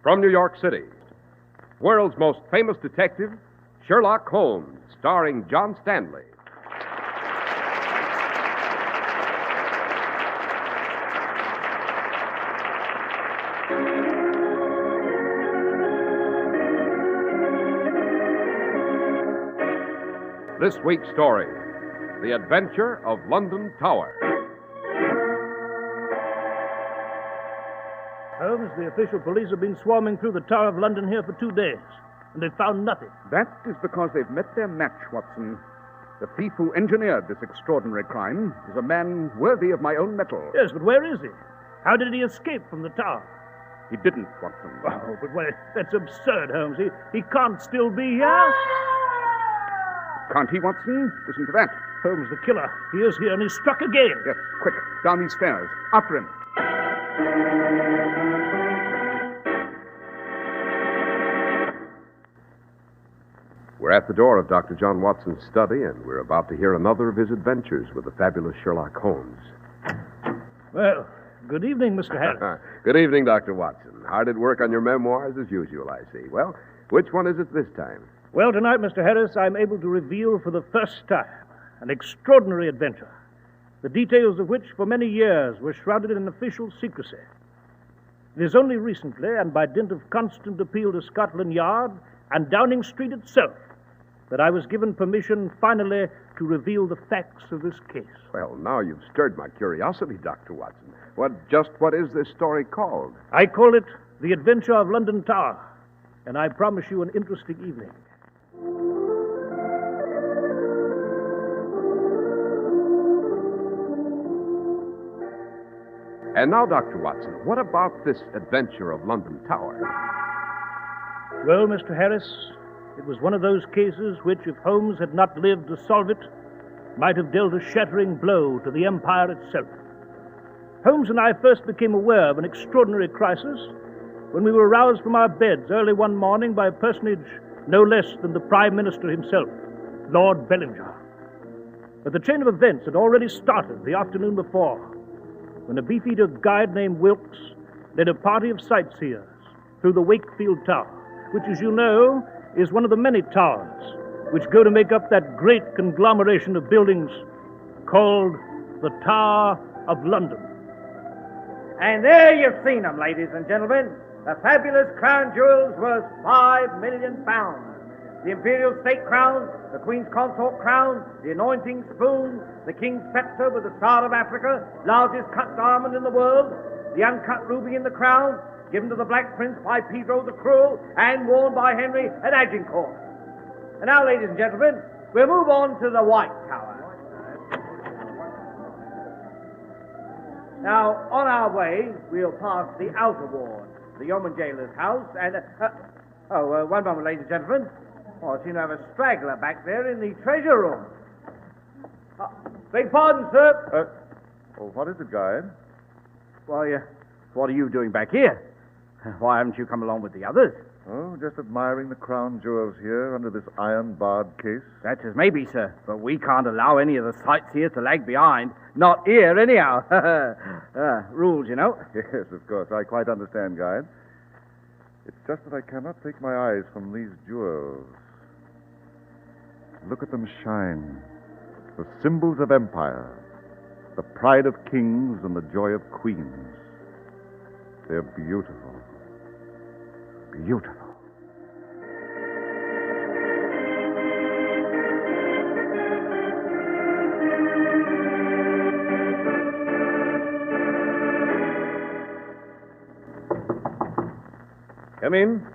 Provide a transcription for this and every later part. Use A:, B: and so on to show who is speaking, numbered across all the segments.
A: From New York City, world's most famous detective, Sherlock Holmes, starring John Stanley. This week's story, The Adventure of London Tower.
B: Holmes, the official police have been swarming through the Tower of London here for 2 days, and they've found nothing.
C: That is because they've met their match, Watson. The thief who engineered this extraordinary crime is a man worthy of my own metal.
B: Yes, but where is he? How did he escape from the tower?
C: He didn't, Watson.
B: Oh, but that's absurd, Holmes. He can't still be here.
C: Can't he, Watson? Listen to that.
B: Holmes, the killer. He is here, and he's struck again.
C: Yes, quick. Down these stairs. After him.
A: We're at the door of Dr. John Watson's study, and we're about to hear another of his adventures with the fabulous Sherlock Holmes.
B: Well, good evening, Mr. Harris.
A: Good evening, Dr. Watson. Hard at work on your memoirs as usual, I see. Well, which one is it this time?
B: Well, tonight, Mr. Harris, I'm able to reveal for the first time an extraordinary adventure, the details of which for many years were shrouded in official secrecy. It is only recently, and by dint of constant appeal to Scotland Yard and Downing Street itself, that I was given permission finally to reveal the facts of this case.
A: Well, now you've stirred my curiosity, Dr. Watson. What is this story called?
B: I call it The Adventure of London Tower, and I promise you an interesting evening.
A: And now, Dr. Watson, what about this adventure of London Tower?
B: Well, Mr. Harris, it was one of those cases which, if Holmes had not lived to solve it, might have dealt a shattering blow to the empire itself. Holmes and I first became aware of an extraordinary crisis when we were roused from our beds early one morning by a personage no less than the Prime Minister himself, Lord Bellinger. But the chain of events had already started the afternoon before, when a beefeater guide named Wilkes led a party of sightseers through the Wakefield Tower, which, as you know, is one of the many towers which go to make up that great conglomeration of buildings called the Tower of London.
D: And there you've seen them, ladies and gentlemen. The fabulous crown jewels worth £5 million. The imperial state crown, the Queen's consort crown, the anointing spoon, the King's scepter with the Star of Africa, largest cut diamond in the world, the uncut ruby in the crown, given to the Black Prince by Pedro the Cruel and worn by Henry at Agincourt. And now, ladies and gentlemen, we'll move on to the White Tower. Now, on our way, we'll pass the outer ward, the yeoman jailer's house, and... one moment, ladies and gentlemen. Oh, I seem to have a straggler back there in the treasure room. Beg pardon, sir.
C: What is it, guide?
D: Why, what are you doing back here? Why haven't you come along with the others?
E: Oh, just admiring the crown jewels here under this iron-barred case.
D: That's as maybe, sir. But we can't allow any of the sightseers to lag behind. Not here, anyhow. Rules, you know.
E: Yes, of course. I quite understand, guide. It's just that I cannot take my eyes from these jewels. Look at them shine. The symbols of empire. The pride of kings and the joy of queens. They're beautiful. Beautiful.
A: Come in.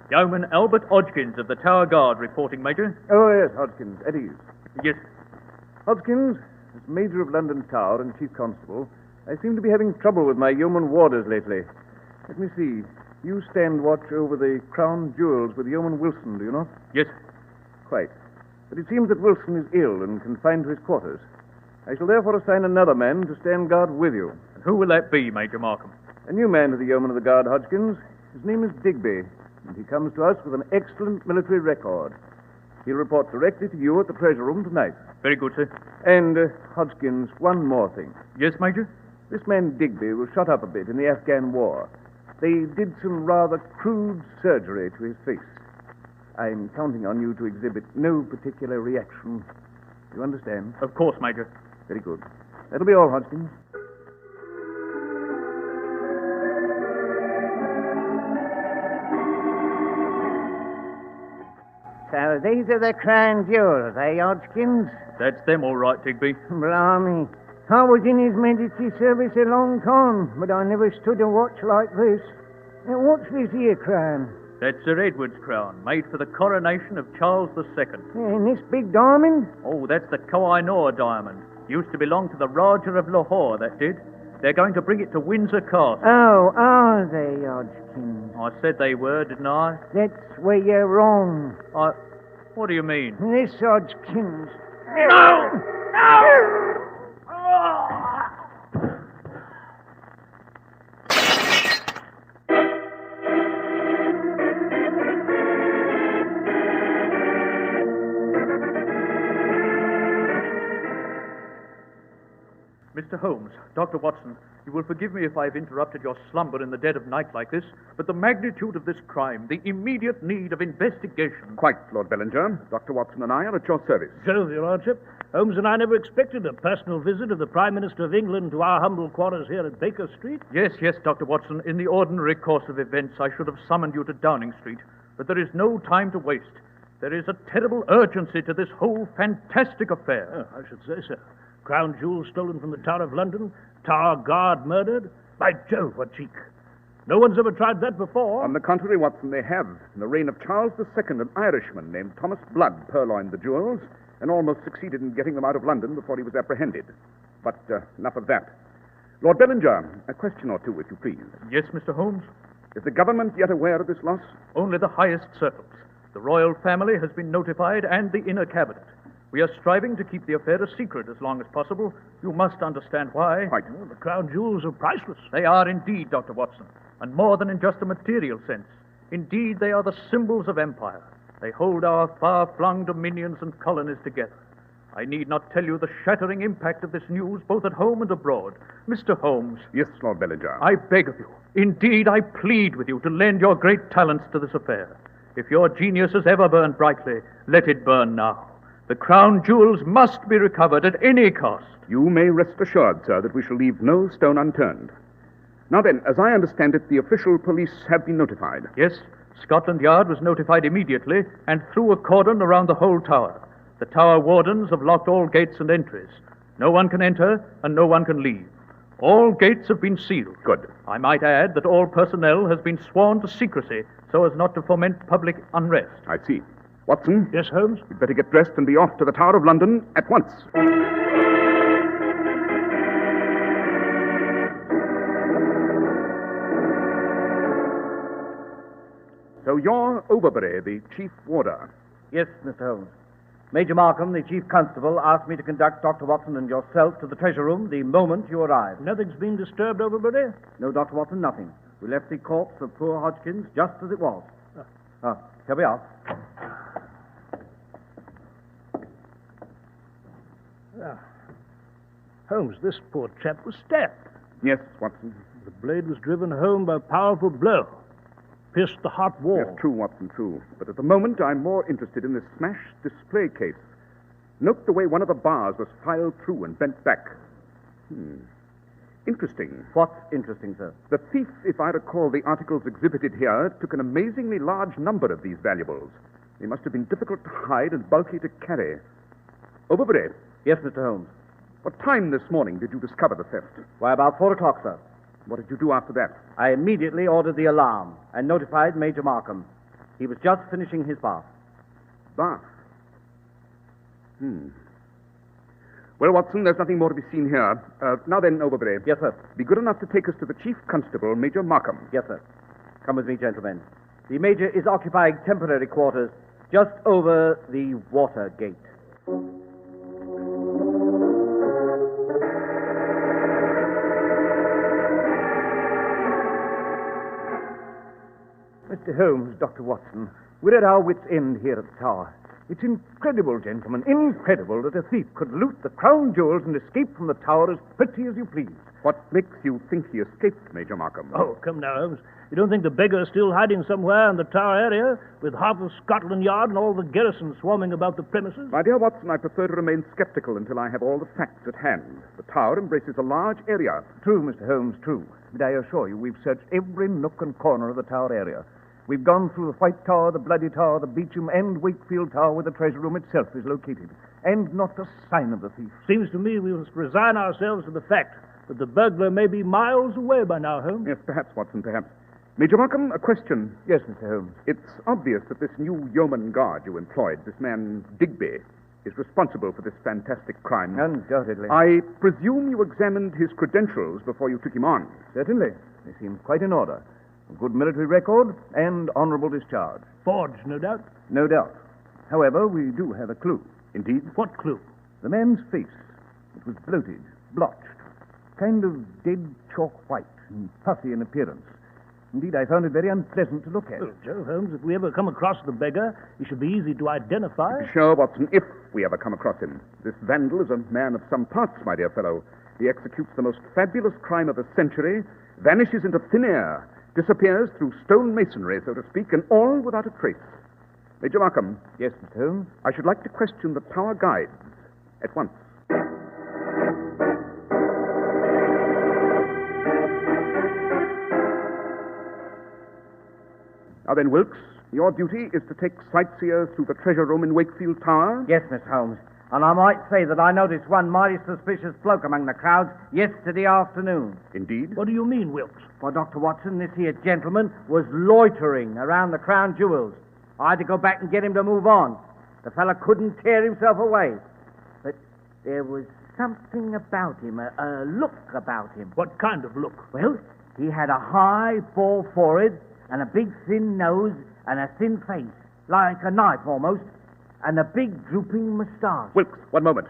F: Yeoman Albert Hodgkins of the Tower Guard reporting, Major.
C: Oh, yes, Hodgkins. At ease.
F: Yes.
C: Hodgkins, as Major of London Tower and Chief Constable, I seem to be having trouble with my yeoman warders lately. Let me see. You stand watch over the crown jewels with Yeoman Wilson, do you not?
F: Yes.
C: Quite. But it seems that Wilson is ill and confined to his quarters. I shall therefore assign another man to stand guard with you.
F: And who will that be, Major Markham?
C: A new man to the yeoman of the guard, Hodgkins. His name is Digby, and he comes to us with an excellent military record. He'll report directly to you at the treasure room tonight.
F: Very good, sir.
C: And, Hodgkins, one more thing.
F: Yes, Major?
C: This man Digby was shot up a bit in the Afghan war. They did some rather crude surgery to his face. I'm counting on you to exhibit no particular reaction. You understand?
F: Of course, Major.
C: Very good. That'll be all, Hodgkins.
D: So these are the crown jewels, eh, Hodgkins?
F: That's them, all right, Digby.
D: Blimey. I was in His Majesty's service a long time, but I never stood a watch like this. Now, what's this here crown?
F: That's Sir Edward's crown, made for the coronation of Charles II.
D: And this big diamond?
F: Oh, that's the Koh-i-Noor diamond. Used to belong to the Raja of Lahore, that did. They're going to bring it to Windsor Castle.
D: Oh, are they, Hodgkins?
F: I said they were, didn't I?
D: That's where you're wrong.
F: What do you mean?
D: This Hodgkins. No! No!
F: Mr. Holmes, Dr. Watson, you will forgive me if I've interrupted your slumber in the dead of night like this, but the magnitude of this crime, the immediate need of investigation...
A: Quite, Lord Bellinger. Dr. Watson and I are at your service.
B: So, Your Lordship, Holmes and I never expected a personal visit of the Prime Minister of England to our humble quarters here at Baker Street.
F: Yes, Dr. Watson. In the ordinary course of events, I should have summoned you to Downing Street, but there is no time to waste. There is a terrible urgency to this whole fantastic affair.
B: Oh, I should say so. Crown jewels stolen from the Tower of London, Tower Guard murdered. By Jove, what cheek. No one's ever tried that before.
A: On the contrary, Watson, they have. In the reign of Charles II, an Irishman named Thomas Blood purloined the jewels and almost succeeded in getting them out of London before he was apprehended. But enough of that. Lord Bellinger, a question or two, if you please.
F: Yes, Mr. Holmes?
A: Is the government yet aware of this loss?
F: Only the highest circles. The royal family has been notified, and the inner cabinet. We are striving to keep the affair a secret as long as possible. You must understand why.
A: Quite.
B: Oh, the crown jewels are priceless.
F: They are indeed, Dr. Watson, and more than in just a material sense. Indeed, they are the symbols of empire. They hold our far-flung dominions and colonies together. I need not tell you the shattering impact of this news, both at home and abroad. Mr. Holmes.
A: Yes, Lord Bellinger.
F: I beg of you, indeed I plead with you to lend your great talents to this affair. If your genius has ever burned brightly, let it burn now. The crown jewels must be recovered at any cost.
A: You may rest assured, sir, that we shall leave no stone unturned. Now then, as I understand it, the official police have been notified.
F: Yes, Scotland Yard was notified immediately and threw a cordon around the whole tower. The tower wardens have locked all gates and entries. No one can enter and no one can leave. All gates have been sealed.
A: Good.
F: I might add that all personnel has been sworn to secrecy so as not to foment public unrest.
A: I see. Watson?
B: Yes, Holmes?
A: You'd better get dressed and be off to the Tower of London at once. So you're Overbury, the chief warder.
D: Yes, Mr. Holmes. Major Markham, the chief constable, asked me to conduct Dr. Watson and yourself to the treasure room the moment you arrived.
B: Nothing's been disturbed, Overbury?
D: No, Dr. Watson, nothing. We left the corpse of poor Hodgkins just as it was. Here we are.
B: Holmes, this poor chap was stabbed.
A: Yes, Watson.
B: The blade was driven home by a powerful blow. Pierced the heart wall.
A: Yes, true, Watson, true. But at the moment, I'm more interested in this smashed display case. Note the way one of the bars was filed through and bent back. Interesting.
D: What's interesting, sir?
A: The thief, if I recall the articles exhibited here, took an amazingly large number of these valuables. They must have been difficult to hide and bulky to carry. Overbury.
D: Yes, Mr. Holmes.
A: What time this morning did you discover the theft?
D: Why, about 4 o'clock, sir.
A: What did you do after that?
D: I immediately ordered the alarm and notified Major Markham. He was just finishing his bath.
A: Bath? Well, Watson, there's nothing more to be seen here. Now then, Overbury.
D: Yes, sir.
A: Be good enough to take us to the chief constable, Major Markham.
D: Yes, sir. Come with me, gentlemen. The Major is occupying temporary quarters just over the water gate.
C: Mr. Holmes, Dr. Watson, we're at our wits' end here at the tower. It's incredible, gentlemen, incredible that a thief could loot the crown jewels and escape from the tower as pretty as you please.
A: What makes you think he escaped, Major Markham?
B: Oh, come now, Holmes. You don't think the beggar's still hiding somewhere in the Tower area with half of Scotland Yard and all the garrison swarming about the premises?
A: My dear Watson, I prefer to remain skeptical until I have all the facts at hand. The tower embraces a large area.
C: True, Mr. Holmes, true. But I assure you, we've searched every nook and corner of the tower area. We've gone through the White Tower, the Bloody Tower, the Beauchamp, and Wakefield Tower, where the treasure room itself is located. And not a sign of the thief.
B: Seems to me we must resign ourselves to the fact that the burglar may be miles away by now, Holmes.
A: Yes, perhaps, Watson, perhaps. Major Markham, a question.
C: Yes, Mr. Holmes.
A: It's obvious that this new yeoman guard you employed, this man Digby, is responsible for this fantastic crime.
C: Undoubtedly.
A: I presume you examined his credentials before you took him on.
C: Certainly. They seem quite in order. A good military record and honorable discharge.
B: Forged, no doubt.
C: No doubt. However, we do have a clue.
A: Indeed?
B: What clue?
C: The man's face. It was bloated, blotched, kind of dead chalk white and puffy in appearance. Indeed, I found it very unpleasant to look at.
B: Well, Joe Holmes, if we ever come across the beggar, he should be easy to identify.
A: Be sure, Watson, if we ever come across him. This Wendell is a man of some parts, my dear fellow. He executes the most fabulous crime of the century, vanishes into thin air, disappears through stone masonry, so to speak, and all without a trace. Major Markham.
C: Yes, Mr. Holmes?
A: I should like to question the tower guides at once. Now then, Wilkes, your duty is to take sightseers through the treasure room in Wakefield Tower.
D: Yes, Miss Holmes. And I might say that I noticed one mighty suspicious bloke among the crowds yesterday afternoon.
A: Indeed?
B: What do you mean, Wilkes?
D: Why, Dr. Watson, this here gentleman was loitering around the crown jewels. I had to go back and get him to move on. The fella couldn't tear himself away. But there was something about him, a look about him.
B: What kind of look?
D: Well, he had a high, bald forehead and a big, thin nose and a thin face, like a knife almost, and a big, drooping moustache.
A: Wilkes, one moment.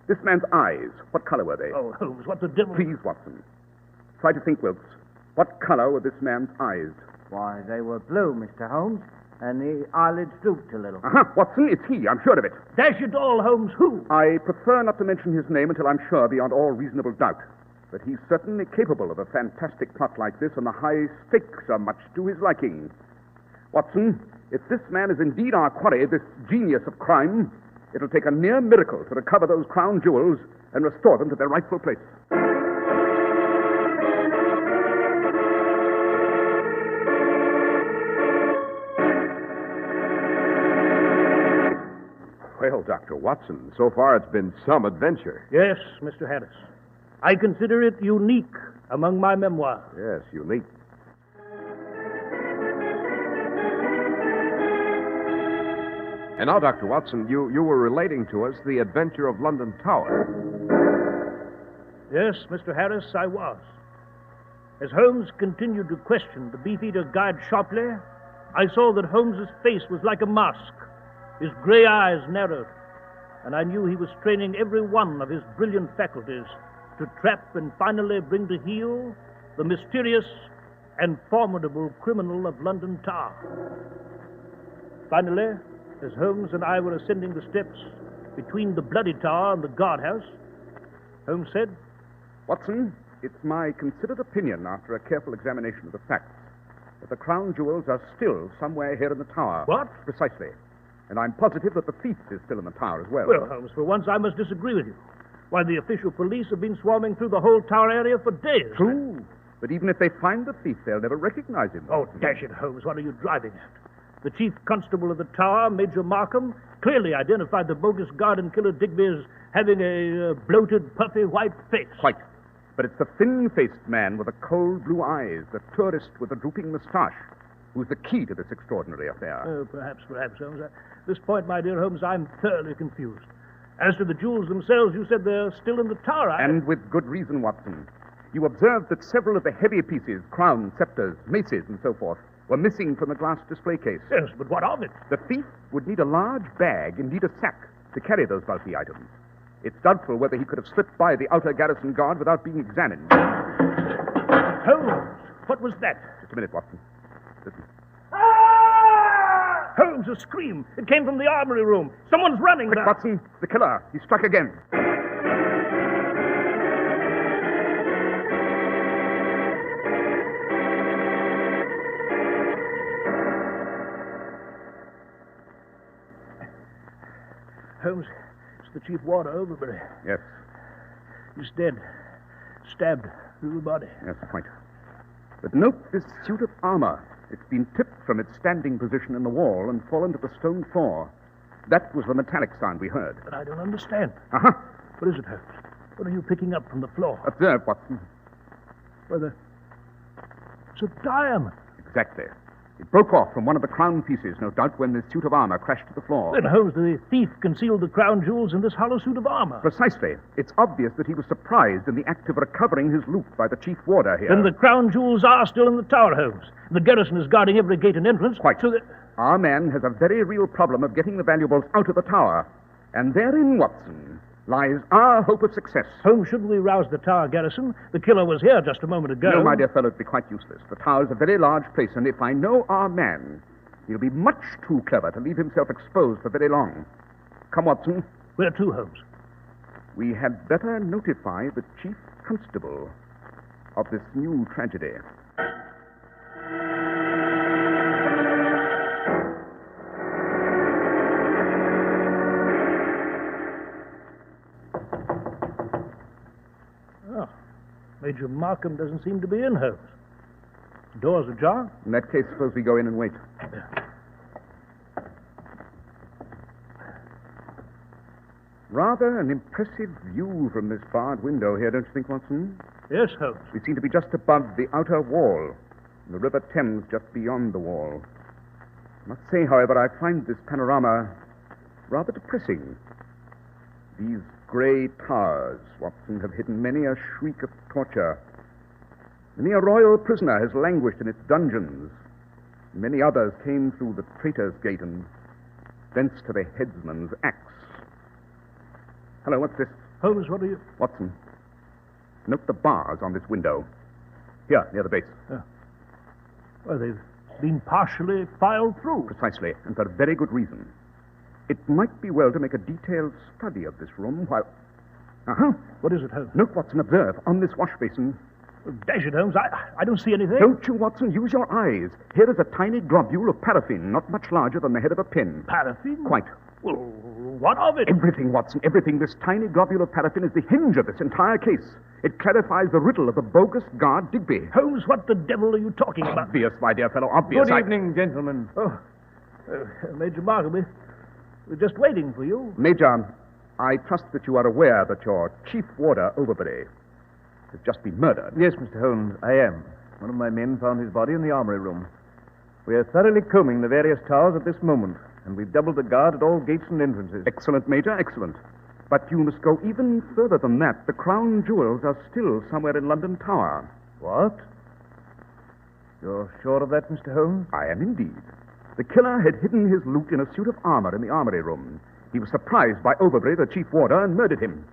A: This man's eyes, what color were they?
B: Oh, Holmes, what the devil...
A: Please, Watson. Try to think, Wilkes. What color were this man's eyes?
D: Why, they were blue, Mr. Holmes, and the eyelids drooped a little.
A: Uh-huh, Watson, it's he, I'm sure of it.
B: Dash it all, Holmes, who?
A: I prefer not to mention his name until I'm sure beyond all reasonable doubt. But he's certainly capable of a fantastic plot like this, and the high stakes are much to his liking. Watson, if this man is indeed our quarry, this genius of crime, it'll take a near miracle to recover those crown jewels and restore them to their rightful place.
G: Well, Dr. Watson, so far it's been some adventure.
B: Yes, Mr. Harris. I consider it unique among my memoirs.
G: Yes, unique. And now, Dr. Watson, you were relating to us the adventure of London Tower.
B: Yes, Mr. Harris, I was. As Holmes continued to question the beefeater guide sharply, I saw that Holmes's face was like a mask. His gray eyes narrowed, and I knew he was straining every one of his brilliant faculties to trap and finally bring to heel the mysterious and formidable criminal of London Tower. Finally, as Holmes and I were ascending the steps between the Bloody Tower and the guardhouse, Holmes said,
A: Watson, it's my considered opinion, after a careful examination of the facts, that the crown jewels are still somewhere here in the tower.
B: What?
A: Precisely. And I'm positive that the thief is still in the tower as well.
B: Well, Holmes, for once I must disagree with you. Why, the official police have been swarming through the whole tower area for days.
A: True. But even if they find the thief, they'll never recognize him.
B: Oh, dash it, Holmes, what are you driving at? The chief constable of the tower, Major Markham, clearly identified the bogus guard and killer Digby as having a bloated, puffy white face.
A: Quite. But it's the thin-faced man with the cold blue eyes, the tourist with the drooping moustache, who's the key to this extraordinary affair.
B: Oh, perhaps, Holmes. At this point, my dear Holmes, I'm thoroughly confused. As to the jewels themselves, you said they're still in the tower.
A: And with good reason, Watson. You observed that several of the heavier pieces, crowns, scepters, maces, and so forth, were missing from the glass display case.
B: Yes, but what of it?
A: The thief would need a large bag, indeed a sack, to carry those bulky items. It's doubtful whether he could have slipped by the outer garrison guard without being examined.
B: Holmes, what was that?
A: Just a minute, Watson. Listen.
B: Holmes, a scream. It came from the armory room. Someone's running.
A: Quick, Watson. The killer. He struck again.
B: Holmes, it's the chief warder, Overbury.
A: Yes.
B: He's dead. Stabbed through the body.
A: Yes, quite. But note this suit of armor. It's been tipped from its standing position in the wall and fallen to the stone floor. That was the metallic sound we heard.
B: But I don't understand.
A: Uh-huh.
B: What is it, Holmes? What are you picking up from the floor?
A: Observe, Watson.
B: It's a diamond.
A: Exactly. It broke off from one of the crown pieces, no doubt, when the suit of armor crashed to the floor.
B: Then, Holmes, the thief concealed the crown jewels in this hollow suit of armor.
A: Precisely. It's obvious that he was surprised in the act of recovering his loot by the chief warder here.
B: Then the crown jewels are still in the tower, Holmes. The garrison is guarding every gate and entrance.
A: Quite.
B: So that...
A: Our man has a very real problem of getting the valuables out of the tower. And therein, Watson, lies our hope of success.
B: Holmes, shouldn't we rouse the tower garrison? The killer was here just a moment ago.
A: No, my dear fellow, it'd be quite useless. The tower's a very large place, and if I know our man, he'll be much too clever to leave himself exposed for very long. Come, Watson.
B: Where to, Holmes?
A: We had better notify the chief constable of this new tragedy.
B: Major Markham doesn't seem to be in, Holmes. The door's ajar.
A: In that case, suppose we go in and wait. Rather an impressive view from this barred window here, don't you think, Watson?
B: Yes, Holmes.
A: We seem to be just above the outer wall, and the River Thames just beyond the wall. I must say, however, I find this panorama rather depressing. These grey towers, Watson, have hidden many a shriek of torture. Many a royal prisoner has languished in its dungeons. Many others came through the traitor's gate and thence to the headsman's axe. Hello, what's this?
B: Holmes, what are you...
A: Watson, note the bars on this window. Here, near the base.
B: Well, they've been partially filed through.
A: Precisely, and for a very good reason. It might be well to make a detailed study of this room while... Uh-huh.
B: What is it, Holmes?
A: Note, Watson, observe. On this wash basin...
B: Dash it, Holmes. I don't see anything.
A: Don't you, Watson? Use your eyes. Here is a tiny globule of paraffin, not much larger than the head of a pin.
B: Paraffin?
A: Quite.
B: Well, what of it?
A: Everything, Watson, everything. This tiny globule of paraffin is the hinge of this entire case. It clarifies the riddle of the bogus guard Digby.
B: Holmes, what the devil are you talking about?
A: Obvious, my dear fellow, obvious.
C: Good evening, gentlemen.
B: Oh, Major Markham, we're just waiting for you.
A: Major, I trust that you are aware that your chief warder, Overbury, has just been murdered.
C: Yes, Mr. Holmes, I am. One of my men found his body in the armory room. We are thoroughly combing the various towers at this moment, and we've doubled the guard at all gates and entrances.
A: Excellent, Major, excellent. But you must go even further than that. The crown jewels are still somewhere in London Tower.
C: What? You're sure of that, Mr. Holmes?
A: I am indeed. The killer had hidden his loot in a suit of armor in the armory room. He was surprised by Overbury, the chief warder, and murdered him.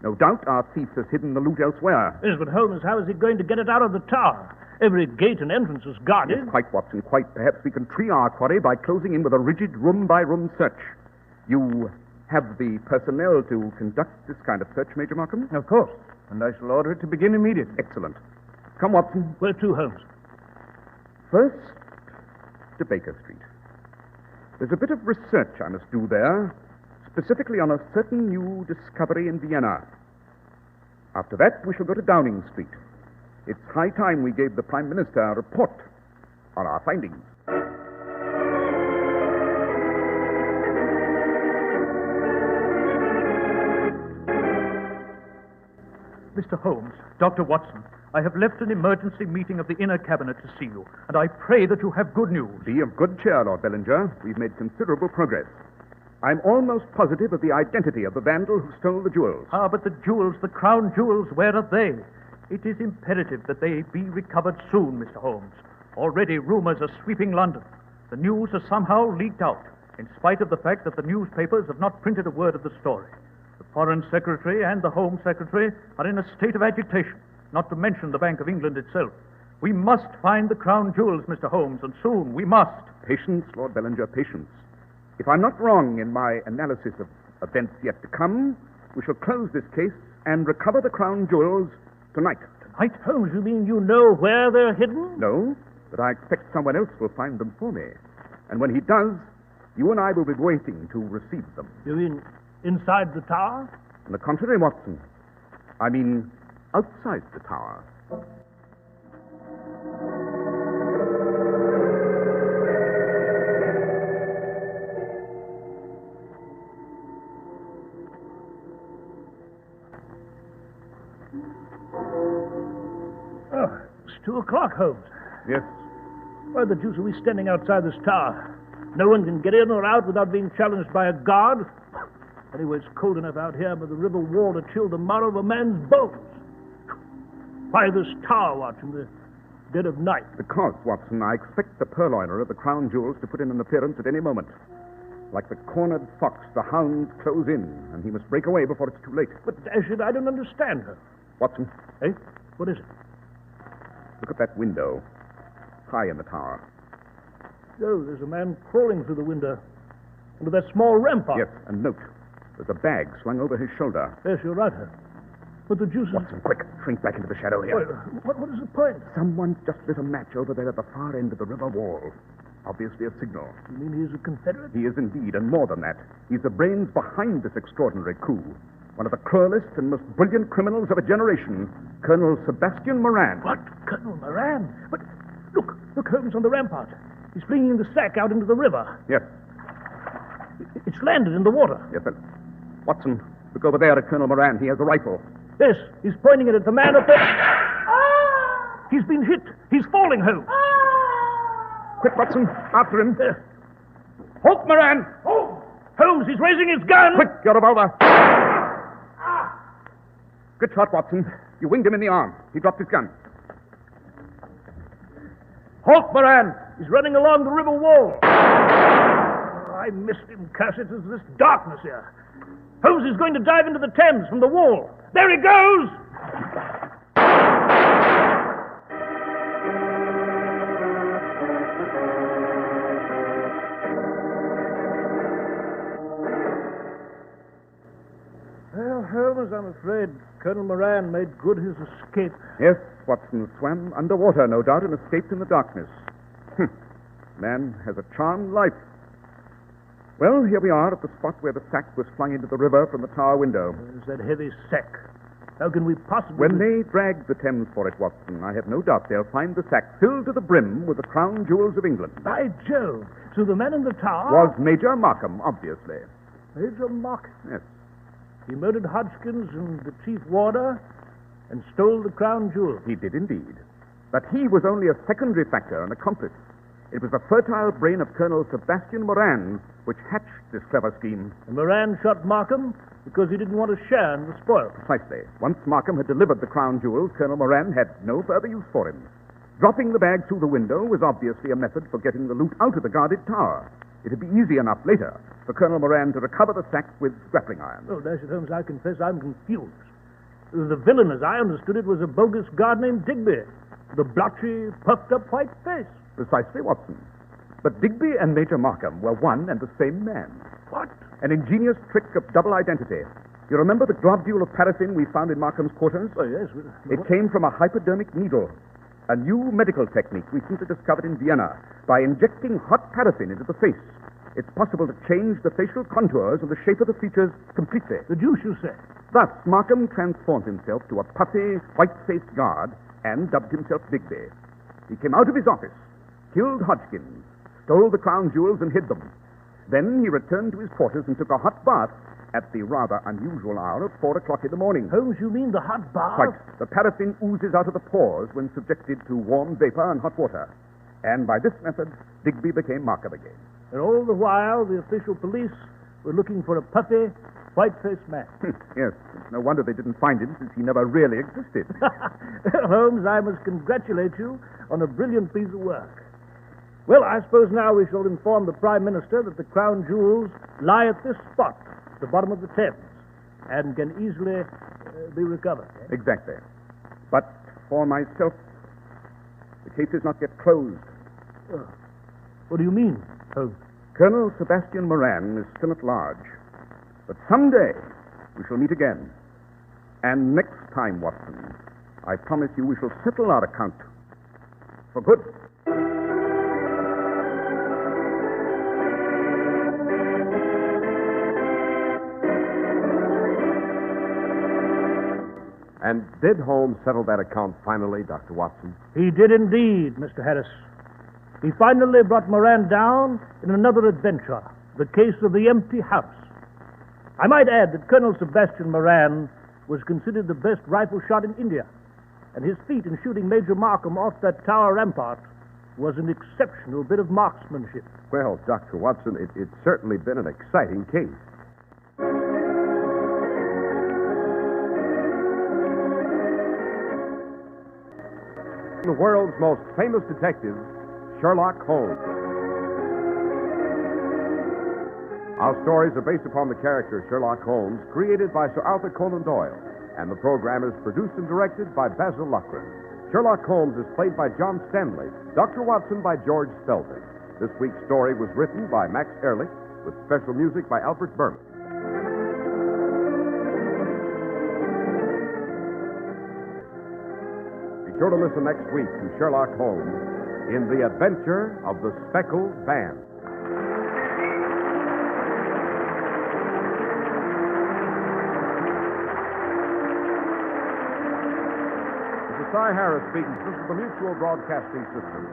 A: No doubt our thief has hidden the loot elsewhere.
B: Yes, but Holmes, how is he going to get it out of the tower? Every gate and entrance is guarded.
A: Yes, quite, Watson, quite. Perhaps we can tree our quarry by closing in with a rigid room-by-room search. You have the personnel to conduct this kind of search, Major Markham?
C: Of course. And I shall order it to begin immediately.
A: Excellent. Come, Watson.
B: Where to, Holmes?
A: First, to Baker Street. There's a bit of research I must do there, specifically on a certain new discovery in Vienna. After that, we shall go to Downing Street. It's high time we gave the Prime Minister a report on our findings.
F: Mr. Holmes, Dr. Watson, I have left an emergency meeting of the inner cabinet to see you, and I pray that you have good news.
A: Be of good cheer, Lord Bellinger. We've made considerable progress. I'm almost positive of the identity of the vandal who stole the jewels.
F: Ah, but the jewels, the crown jewels, where are they? It is imperative that they be recovered soon, Mr. Holmes. Already rumors are sweeping London. The news has somehow leaked out, in spite of the fact that the newspapers have not printed a word of the story. The Foreign Secretary and the Home Secretary are in a state of agitation, not to mention the Bank of England itself. We must find the crown jewels, Mr. Holmes, and soon. We must.
A: Patience, Lord Bellinger, patience. If I'm not wrong in my analysis of events yet to come, we shall close this case and recover the crown jewels tonight.
B: Tonight? Holmes, you mean you know where they're hidden?
A: No, but I expect someone else will find them for me. And when he does, you and I will be waiting to receive them.
B: You mean inside the tower?
A: On the contrary, Watson. I mean outside the tower.
B: Oh, it's 2 o'clock, Holmes.
A: Yes.
B: Why the deuce are we standing outside this tower? No one can get in or out without being challenged by a guard. Anyway, it's cold enough out here by the river wall to chill the marrow of a man's bones. Why this tower watch in the dead of night?
A: Because, Watson, I expect the purloiner of the crown jewels to put in an appearance at any moment. Like the cornered fox, the hounds close in, and he must break away before it's too late.
B: But, dash it, I don't understand her.
A: Watson,
B: Eh? What is it?
A: look at that window, high in the tower.
B: Oh, there's a man crawling through the window under that small rampart.
A: Yes, and note, there's a bag slung over his shoulder.
B: Yes, you're right, sir. But the deuce is...
A: Watson, quick, shrink back into the shadow here.
B: What is the point?
A: Someone just lit a match over there at the far end of the river wall. Obviously a signal.
B: You mean he's a Confederate?
A: He is indeed, and more than that. He's the brains behind this extraordinary coup. One of the cruelest and most brilliant criminals of a generation, Colonel Sebastian Moran.
B: What? Colonel Moran? But look, Holmes on the rampart. He's flinging the sack out into the river.
A: Yes,
B: It's landed in the water.
A: yes, sir. Watson, look over there at Colonel Moran. He has a rifle.
B: Yes, he's pointing it at the man up there. He's been hit. He's falling, Holmes.
A: Quick, Watson, after him.
B: Halt, Moran! Halt! Holmes, he's raising his gun.
A: Quick, your revolver. Good shot, Watson. You winged him in the arm. He dropped his gun.
B: Halt, Moran! He's running along the river wall. Oh, I missed him, curse it. It's this darkness here. Holmes is going to dive into the Thames from the wall. There he goes! Well, Holmes, I'm afraid Colonel Moran made good his escape.
A: Yes, Watson swam underwater, no doubt, and escaped in the darkness. Man has a charmed life. Well, here we are at the spot where the sack was flung into the river from the tower window.
B: There's that heavy sack. How can we possibly...
A: When they drag the Thames for it, Watson, I have no doubt they'll find the sack filled to the brim with the crown jewels of England.
B: By Jove! So the man in the tower...
A: Was Major Markham, obviously.
B: Major Markham.
A: Yes.
B: He murdered Hodgkins and the chief warder and stole the crown jewels.
A: He did indeed. But he was only a secondary factor, an accomplice. It was the fertile brain of Colonel Sebastian Moran which hatched this clever scheme.
B: And Moran shot Markham because he didn't want to share in the spoil.
A: Precisely. Once Markham had delivered the crown jewels, Colonel Moran had no further use for him. Dropping the bag through the window was obviously a method for getting the loot out of the guarded tower. It'd be easy enough later for Colonel Moran to recover the sack with grappling irons.
B: Oh, dash it, Holmes, I confess I'm confused. The villain, as I understood it, was a bogus guard named Digby, with a blotchy, puffed-up white face.
A: Precisely, Watson. But Digby and Major Markham were one and the same man.
B: What?
A: An ingenious trick of double identity. You remember the globule of paraffin we found in Markham's quarters?
B: Oh, yes.
A: It came from a hypodermic needle, a new medical technique recently discovered in Vienna. By injecting hot paraffin into the face, it's possible to change the facial contours and the shape of the features completely.
B: The deuce, you say?
A: Thus, Markham transformed himself to a puffy, white-faced guard and dubbed himself Digby. He came out of his office, killed Hodgkins, stole the crown jewels and hid them. Then he returned to his quarters and took a hot bath at the rather unusual hour of 4 o'clock in the morning.
B: Holmes, you mean the hot bath?
A: Quite. The paraffin oozes out of the pores when subjected to warm vapor and hot water. And by this method, Digby became Markham again.
B: And all the while, the official police were looking for a puffy, white-faced man.
A: Yes, it's no wonder they didn't find him, since he never really existed.
B: Holmes, I must congratulate you on a brilliant piece of work. Well, I suppose now we shall inform the Prime Minister that the crown jewels lie at this spot, the bottom of the Thames, and can easily be recovered.
A: Exactly. But for myself, The case is not yet closed.
B: What do you mean, Holmes?
A: Colonel Sebastian Moran is still at large. But someday we shall meet again. And next time, Watson, I promise you we shall settle our account for good.
G: And did Holmes settle that account finally, Dr. Watson?
B: He did indeed, Mr. Harris. He finally brought Moran down in another adventure, the case of the empty house. I might add that Colonel Sebastian Moran was considered the best rifle shot in India, and his feat in shooting Major Markham off that tower rampart was an exceptional bit of marksmanship.
G: Well, Dr. Watson, it's certainly been an exciting case. The world's most famous detective, Sherlock Holmes. Our stories are based upon the character Sherlock Holmes, created by Sir Arthur Conan Doyle, and the program is produced and directed by Basil Luckran. Sherlock Holmes is played by John Stanley, Dr. Watson by George Spelvin. This week's story was written by Max Ehrlich, with special music by Albert Berman. Be sure to listen next week to Sherlock Holmes in The Adventure of the Speckled Band. This is Cy Harris speaking. This is the Mutual Broadcasting System.